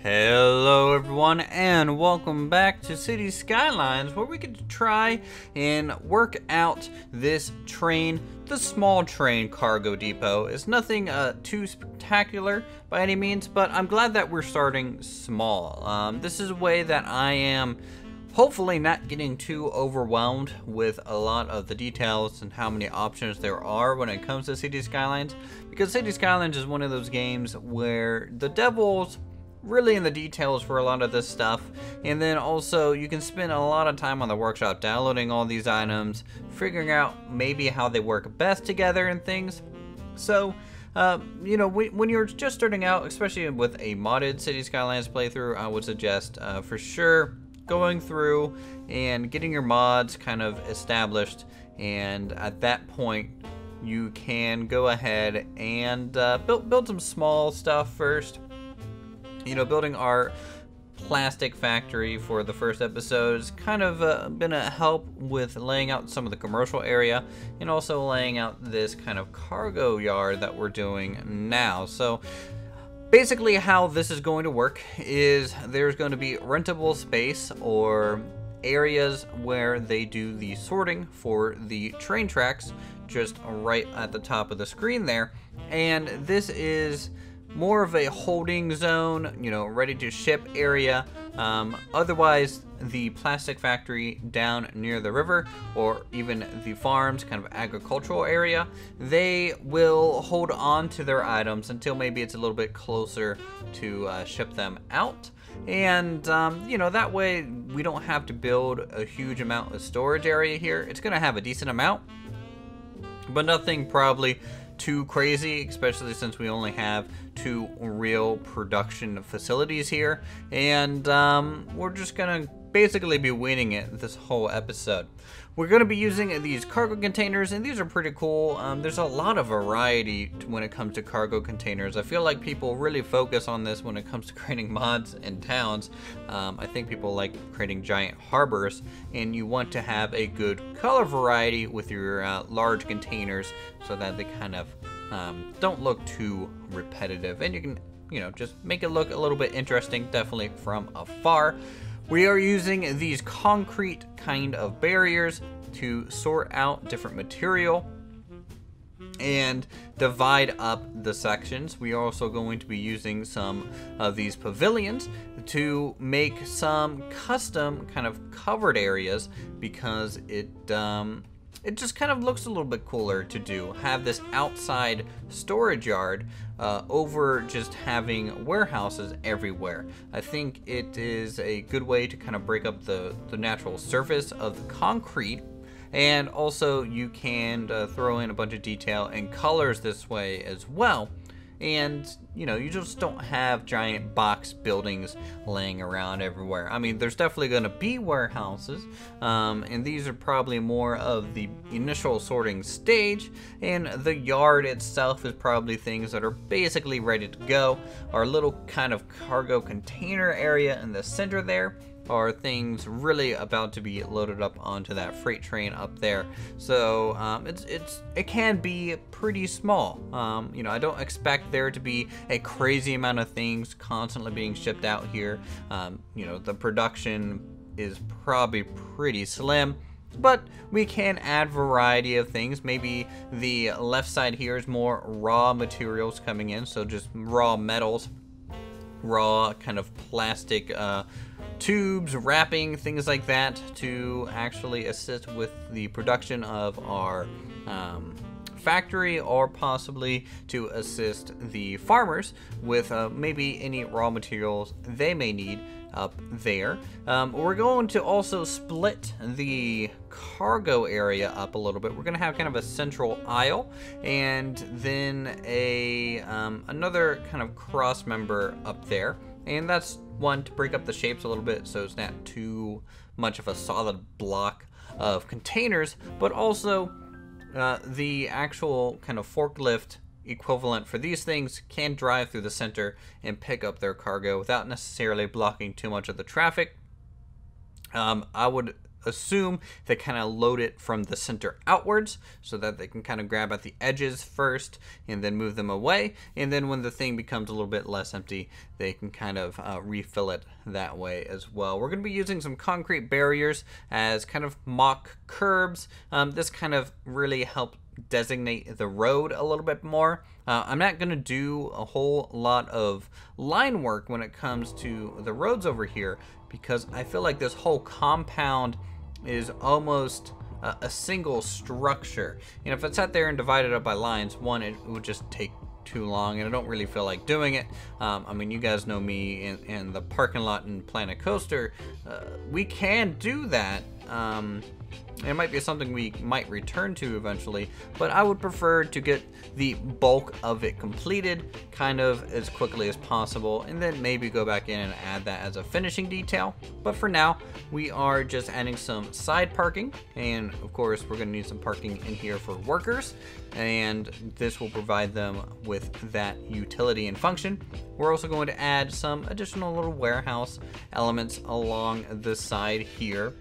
Hello everyone and welcome back to Cities Skylines, where we get to try and work out this train, the small train cargo depot. It's nothing too spectacular by any means, but I'm glad that we're starting small. This is a way that I am hopefully not getting too overwhelmed with a lot of the details and how many options there are when it comes to Cities Skylines, because Cities Skylines is one of those games where the devil's really in the details for a lot of this stuff, and then also you can spend a lot of time on the workshop downloading all these items, figuring out maybe how they work best together and things. So you know, when you're just starting out, especially with a modded Cities Skylines playthrough, I would suggest for sure going through and getting your mods kind of established, and at that point you can go ahead and build some small stuff first. You know, building our plastic factory for the first episode has kind of been a help with laying out some of the commercial area and also laying out this kind of cargo yard that we're doing now. So basically how this is going to work is there's going to be rentable space or areas where they do the sorting for the train tracks just right at the top of the screen there, and this is more of a holding zone, you know, ready to ship area. Otherwise, the plastic factory down near the river, or even the farms, kind of agricultural area, they will hold on to their items until maybe it's a little bit closer to ship them out. And you know, that way we don't have to build a huge amount of storage area here. It's gonna have a decent amount, but nothing probably too crazy, especially since we only have 2 real production facilities here, and we're just gonna basically be winging it this whole episode. We're gonna be using these cargo containers, and these are pretty cool. There's a lot of variety when it comes to cargo containers. I feel like people really focus on this when it comes to creating mods and towns. I think people like creating giant harbors, and you want to have a good color variety with your large containers so that they kind of don't look too repetitive, and you can, you know, just make it look a little bit interesting, definitely from afar. We are using these concrete kind of barriers to sort out different material and divide up the sections. We are also going to be using some of these pavilions to make some custom kind of covered areas, because it just kind of looks a little bit cooler to have this outside storage yard over just having warehouses everywhere. I think it is a good way to kind of break up the natural surface of the concrete, and also you can throw in a bunch of detail and colors this way as well. And you know, you just don't have giant box buildings laying around everywhere. I mean, there's definitely going to be warehouses, and these are probably more of the initial sorting stage, and the yard itself is probably things that are basically ready to go. Our little kind of cargo container area in the center there are things really about to be loaded up onto that freight train up there. So it can be pretty small. You know, I don't expect there to be a crazy amount of things constantly being shipped out here. You know, the production is probably pretty slim, but we can add variety of things. Maybe the left side here is more raw materials coming in, so just raw metals, raw kind of plastic tubes, wrapping, things like that, to actually assist with the production of our factory, or possibly to assist the farmers with maybe any raw materials they may need up there. We're going to also split the cargo area up a little bit. We're going to have kind of a central aisle, and then another kind of cross member up there, and that's one to break up the shapes a little bit so it's not too much of a solid block of containers, but also the actual kind of forklift equivalent for these things can drive through the center and pick up their cargo without necessarily blocking too much of the traffic. I would assume they kind of load it from the center outwards so that they can kind of grab at the edges first and then move them away. And then when the thing becomes a little bit less empty, they can kind of refill it that way as well. We're going to be using some concrete barriers as kind of mock curbs. This kind of really helps designate the road a little bit more. I'm not going to do a whole lot of line work when it comes to the roads over here, because I feel like this whole compound is almost a single structure. And if it's sat there and divided up by lines, one, it would just take too long, and I don't really feel like doing it. I mean, you guys know me in the parking lot in Planet Coaster. We can do that. It might be something we might return to eventually, but I would prefer to get the bulk of it completed kind of as quickly as possible, and then maybe go back in and add that as a finishing detail. But for now, we are just adding some side parking, and of course we're going to need some parking in here for workers, and this will provide them with that utility and function. We're also going to add some additional little warehouse elements along the side here.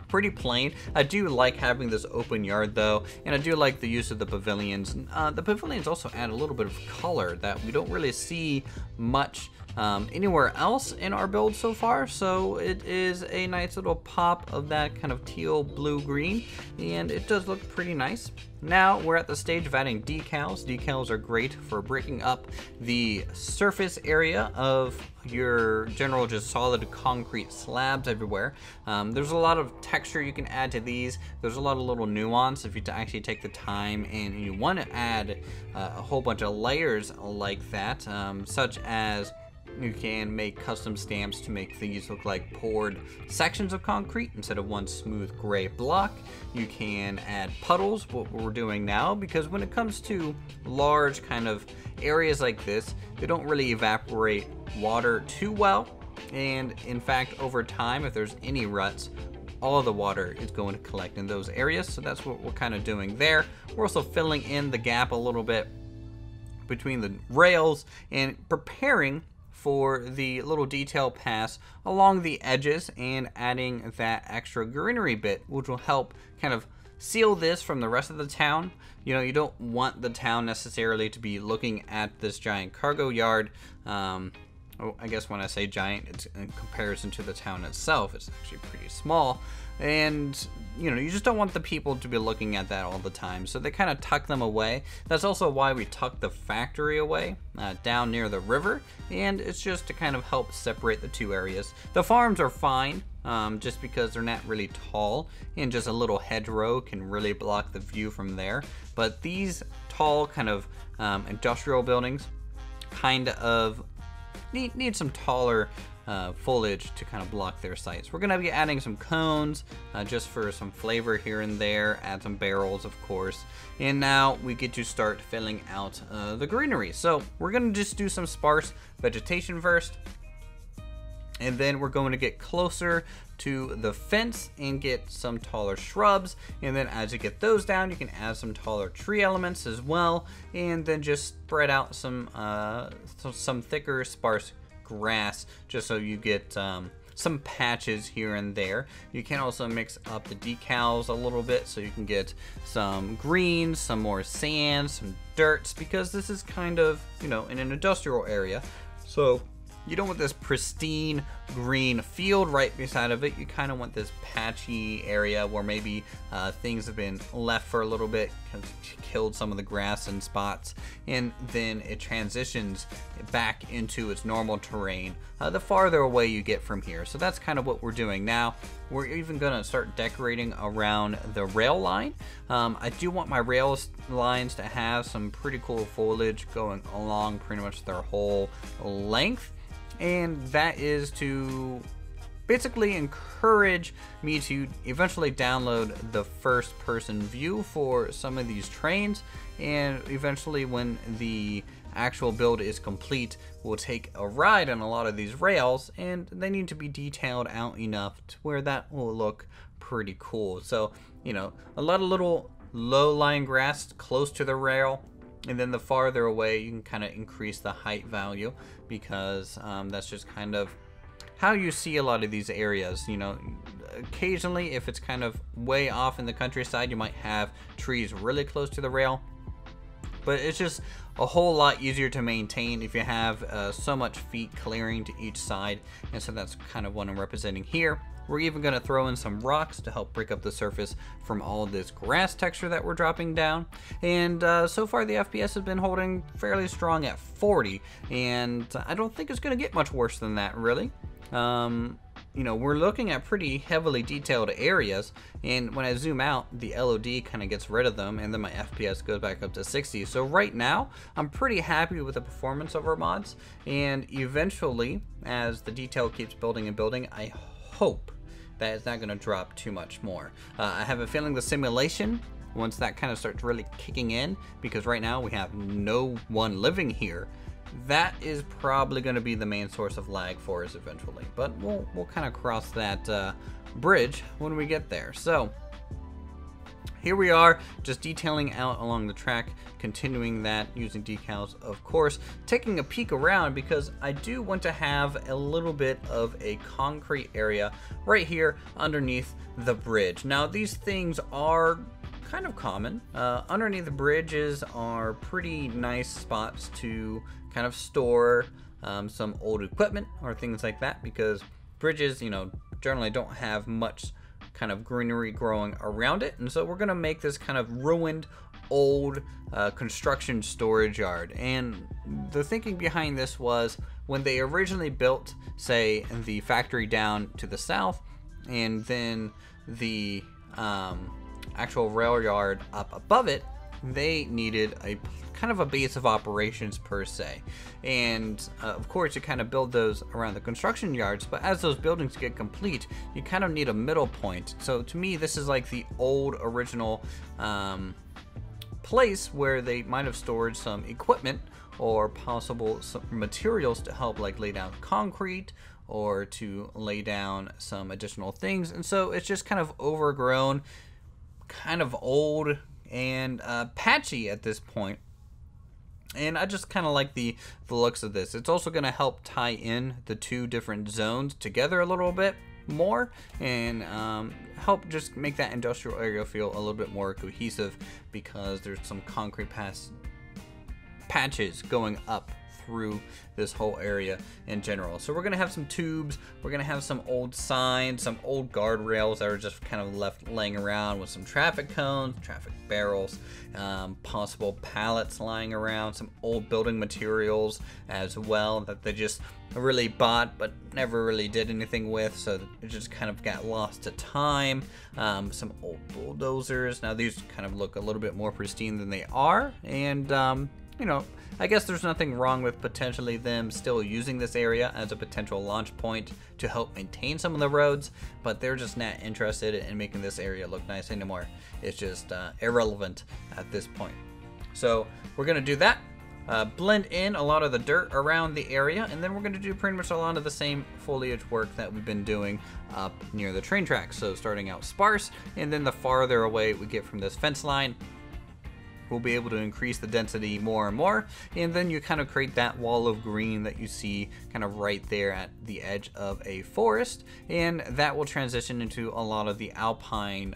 Pretty plain. I do like having this open yard though, and I do like the use of the pavilions. The pavilions also add a little bit of color that we don't really see much anywhere else in our build so far, so it is a nice little pop of that kind of teal blue green, and it does look pretty nice. Now we're at the stage of adding decals. Decals are great for breaking up the surface area of your general just solid concrete slabs everywhere. There's a lot of texture you can add to these. There's a lot of little nuance if you actually take the time and you want to add a whole bunch of layers like that, such as you can make custom stamps to make these look like poured sections of concrete instead of one smooth gray block. You can add puddles, what we're doing now, because when it comes to large kind of areas like this, they don't really evaporate water too well. And in fact, over time, if there's any ruts, all the water is going to collect in those areas. So that's what we're kind of doing there. We're also filling in the gap a little bit between the rails and preparing for the little detail pass along the edges and adding that extra greenery bit, which will help kind of seal this from the rest of the town. You know, you don't want the town necessarily to be looking at this giant cargo yard. I guess when I say giant, it's in comparison to the town itself, it's actually pretty small. And, you know, you just don't want the people to be looking at that all the time. So they kind of tuck them away. That's also why we tuck the factory away down near the river. And it's just to kind of help separate the two areas. The farms are fine, just because they're not really tall. And just a little hedgerow can really block the view from there. But these tall kind of industrial buildings kind of need some taller foliage to kind of block their sights. We're going to be adding some cones just for some flavor here and there, add some barrels of course, and now we get to start filling out the greenery. So we're going to just do some sparse vegetation first, and then we're going to get closer to the fence and get some taller shrubs, and then as you get those down, you can add some taller tree elements as well, and then just spread out some thicker sparse grass just so you get some patches here and there. You can also mix up the decals a little bit so you can get some greens, some more sand, some dirts, because this is kind of, you know, in an industrial area, so you don't want this pristine green field right beside of it. You kind of want this patchy area where maybe things have been left for a little bit, killed some of the grass in spots, and then it transitions back into its normal terrain the farther away you get from here. So that's kind of what we're doing now. We're even going to start decorating around the rail line. I do want my rail lines to have some pretty cool foliage going along pretty much their whole length. And that is to basically encourage me to eventually download the first person view for some of these trains, and eventually when the actual build is complete, we'll take a ride on a lot of these rails, and they need to be detailed out enough to where that will look pretty cool. So, you know, a lot of little low-lying grass close to the rail, and then the farther away you can kind of increase the height value, because that's just kind of how you see a lot of these areas. You know, occasionally if it's kind of way off in the countryside, you might have trees really close to the rail, but it's just a whole lot easier to maintain if you have so much feet clearing to each side. And so that's kind of what I'm representing here. We're even going to throw in some rocks to help break up the surface from all of this grass texture that we're dropping down. And so far the FPS has been holding fairly strong at 40, and I don't think it's going to get much worse than that, really. You know, we're looking at pretty heavily detailed areas, and when I zoom out, the LOD kind of gets rid of them, and then my FPS goes back up to 60. So right now, I'm pretty happy with the performance of our mods, and eventually, as the detail keeps building and building, I hope that it's not going to drop too much more. I have a feeling the simulation, once that kind of starts really kicking in, because right now we have no one living here, that is probably going to be the main source of lag for us eventually. But we'll kind of cross that bridge when we get there. So here we are, just detailing out along the track, continuing that using decals, of course, taking a peek around because I do want to have a little bit of a concrete area right here underneath the bridge. Now these things are kind of common. Underneath the bridges are pretty nice spots to kind of store some old equipment or things like that, because bridges, you know, generally don't have much kind of greenery growing around it. And so we're going to make this kind of ruined old construction storage yard. And the thinking behind this was when they originally built, say, the factory down to the south, and then the actual rail yard up above it, they needed a kind of a base of operations per se. And of course you kind of build those around the construction yards, but as those buildings get complete, you kind of need a middle point. So to me, this is like the old original place where they might have stored some equipment or possible some materials to help like lay down concrete or to lay down some additional things. And so it's just kind of overgrown, kind of old and patchy at this point. And I just kind of like the looks of this. It's also going to help tie in the two different zones together a little bit more, and help just make that industrial area feel a little bit more cohesive, because there's some concrete patches going up through this whole area in general. So we're gonna have some tubes, we're gonna have some old signs, some old guardrails that are just kind of left laying around with some traffic cones, traffic barrels, possible pallets lying around, some old building materials as well that they just really bought but never really did anything with, so it just kind of got lost to time. Some old bulldozers. Now these kind of look a little bit more pristine than they are, and you know, I guess there's nothing wrong with potentially them still using this area as a potential launch point to help maintain some of the roads, but they're just not interested in making this area look nice anymore. It's just irrelevant at this point. So we're gonna do that, blend in a lot of the dirt around the area, and then we're gonna do pretty much a lot of the same foliage work that we've been doing up near the train tracks. So starting out sparse, and then the farther away we get from this fence line, we'll be able to increase the density more and more, and then you kind of create that wall of green that you see kind of right there at the edge of a forest, and that will transition into a lot of the alpine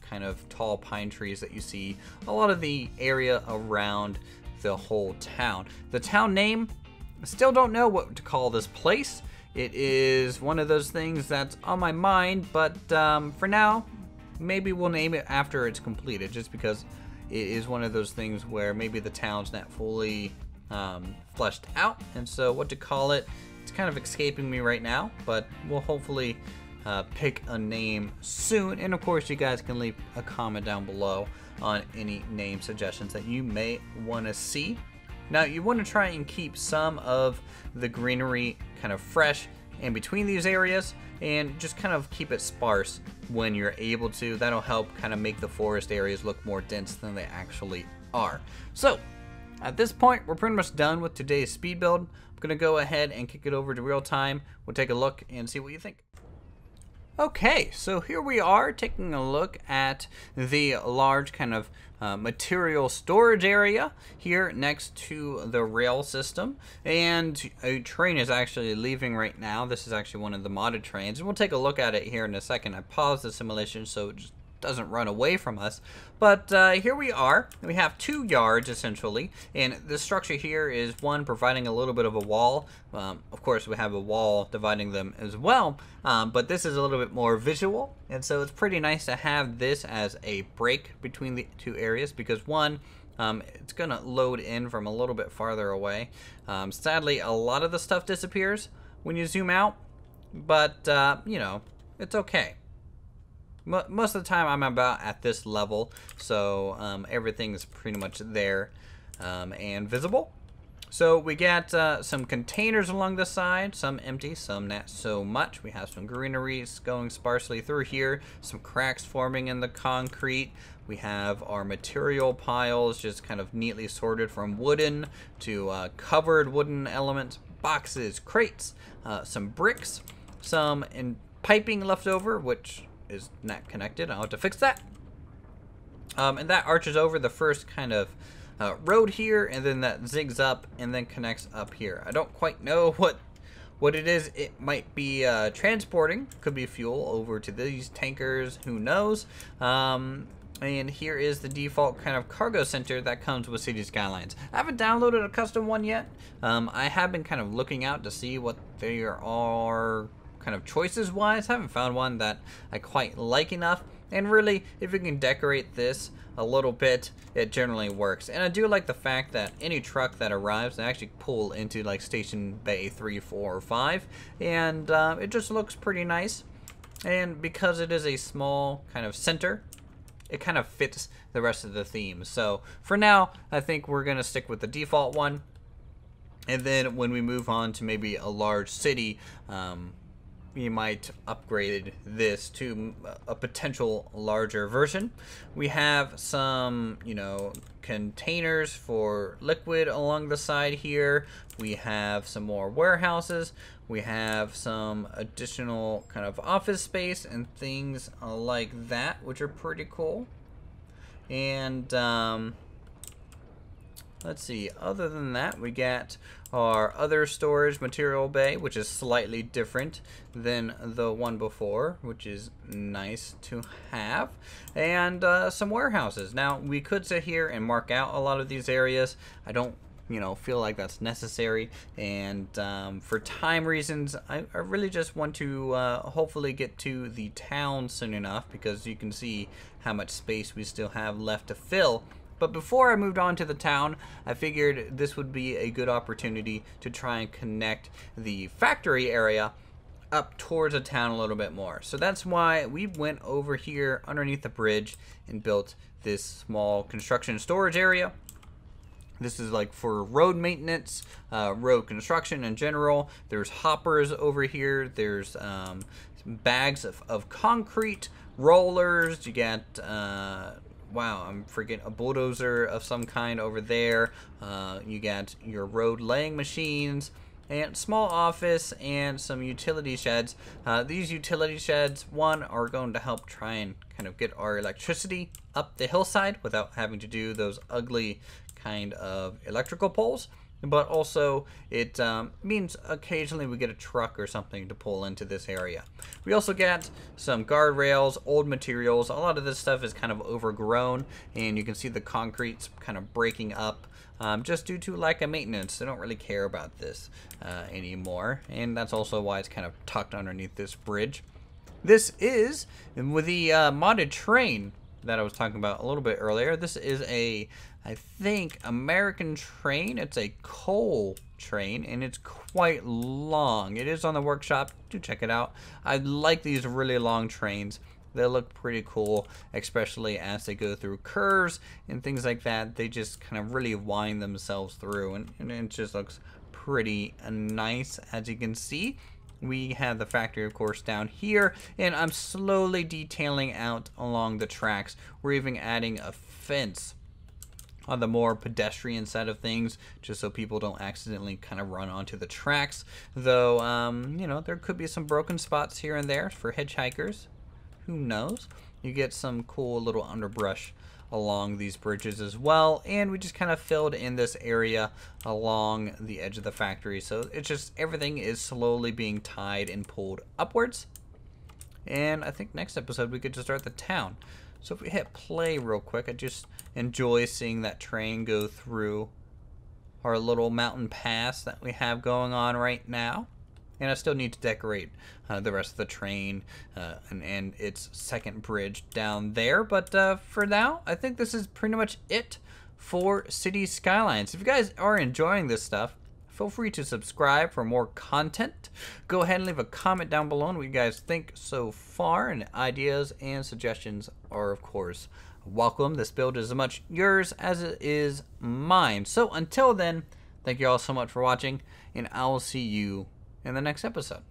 kind of tall pine trees that you see a lot of the area around the whole town. The town name, still don't know what to call this place. It is one of those things that's on my mind, but for now maybe we'll name it after it's completed, just because it is one of those things where maybe the town's not fully fleshed out, and so what to call it, it's kind of escaping me right now, but we'll hopefully pick a name soon. And of course you guys can leave a comment down below on any name suggestions that you may want to see. Now you want to try and keep some of the greenery kind of fresh in between these areas, and just kind of keep it sparse when you're able to. That'll help kind of make the forest areas look more dense than they actually are. So at this point, we're pretty much done with today's speed build. I'm gonna go ahead and kick it over to real time. We'll take a look and see what you think. Okay, so here we are taking a look at the large kind of material storage area here next to the rail system, and a train is actually leaving right now. This is actually one of the modded trains, and we'll take a look at it here in a second. I paused the simulation so it just doesn't run away from us, but here we are. We have 2 yards essentially, and the structure here is one providing a little bit of a wall. Of course we have a wall dividing them as well, but this is a little bit more visual, and so it's pretty nice to have this as a break between the 2 areas, because one, it's gonna load in from a little bit farther away. Sadly, a lot of the stuff disappears when you zoom out, but you know, it's okay. Most of the time I'm about at this level, so everything is pretty much there and visible. So we got some containers along the side, some empty, some not so much. We have some greenery going sparsely through here, some cracks forming in the concrete. We have our material piles just kind of neatly sorted from wooden to covered wooden elements, boxes, crates, some bricks, some piping left over, which is not connected. I'll have to fix that. And that arches over the first kind of road here, and then that zigs up and then connects up here. I don't quite know what it is. It might be transporting, could be fuel over to these tankers, who knows. And here is the default kind of cargo center that comes with Cities Skylines. I haven't downloaded a custom one yet. I have been kind of looking out to see what there are kind of choices wise. I haven't found one that I quite like enough, and really if you can decorate this a little bit, it generally works. And I do like the fact that any truck that arrives, they actually pull into like station bay 3, 4, or 5, and it just looks pretty nice. And because it is a small kind of center, it kind of fits the rest of the theme. So for now, I think we're gonna stick with the default one, and then when we move on to maybe a large city, we might upgrade this to a potential larger version. We have some, you know, containers for liquid along the side here. We have some more warehouses. We have some additional kind of office space and things like that, which are pretty cool. And let's see, other than that, we got our other storage material bay, which is slightly different than the one before, which is nice to have, and some warehouses. Now, we could sit here and mark out a lot of these areas. I don't, you know, feel like that's necessary, and for time reasons, I really just want to hopefully get to the town soon enough, because you can see how much space we still have left to fill. But before I moved on to the town, I figured this would be a good opportunity to try and connect the factory area up towards the town a little bit more. So that's why we went over here underneath the bridge and built this small construction storage area. This is like for road maintenance, road construction in general. There's hoppers over here. There's bags of concrete, rollers. You got wow, I'm forgetting a bulldozer of some kind over there. You got your road laying machines, and small office, and some utility sheds. These utility sheds, one, are going to help try and kind of get our electricity up the hillside without having to do those ugly kind of electrical poles. But also it means occasionally we get a truck or something to pull into this area. We also got some guardrails, old materials. A lot of this stuff is kind of overgrown, and you can see the concrete's kind of breaking up just due to lack of maintenance. They don't really care about this anymore, and that's also why it's kind of tucked underneath this bridge. This is with the modded train that I was talking about a little bit earlier. This is a, I think, American train. It's a coal train, and it's quite long. It is on the workshop. Do check it out. I like these really long trains. They look pretty cool, especially as they go through curves and things like that. They just kind of really wind themselves through, and it just looks pretty nice, as you can see. We have the factory, of course, down here, and I'm slowly detailing out along the tracks. We're even adding a fence on the more pedestrian side of things, just so people don't accidentally kind of run onto the tracks. Though, you know, there could be some broken spots here and there for hitchhikers. Who knows? You get some cool little underbrush along these bridges as well, and we just kind of filled in this area along the edge of the factory. So it's just everything is slowly being tied and pulled upwards. And I think next episode we could just start the town. So if we hit play real quick, I just enjoy seeing that train go through our little mountain pass that we have going on right now. And I still need to decorate the rest of the train and its second bridge down there. But for now, I think this is pretty much it for Cities Skylines. If you guys are enjoying this stuff, feel free to subscribe for more content. Go ahead and leave a comment down below on what you guys think so far. And ideas and suggestions are, of course, welcome. This build is as much yours as it is mine. So until then, thank you all so much for watching, and I will see you in the next episode.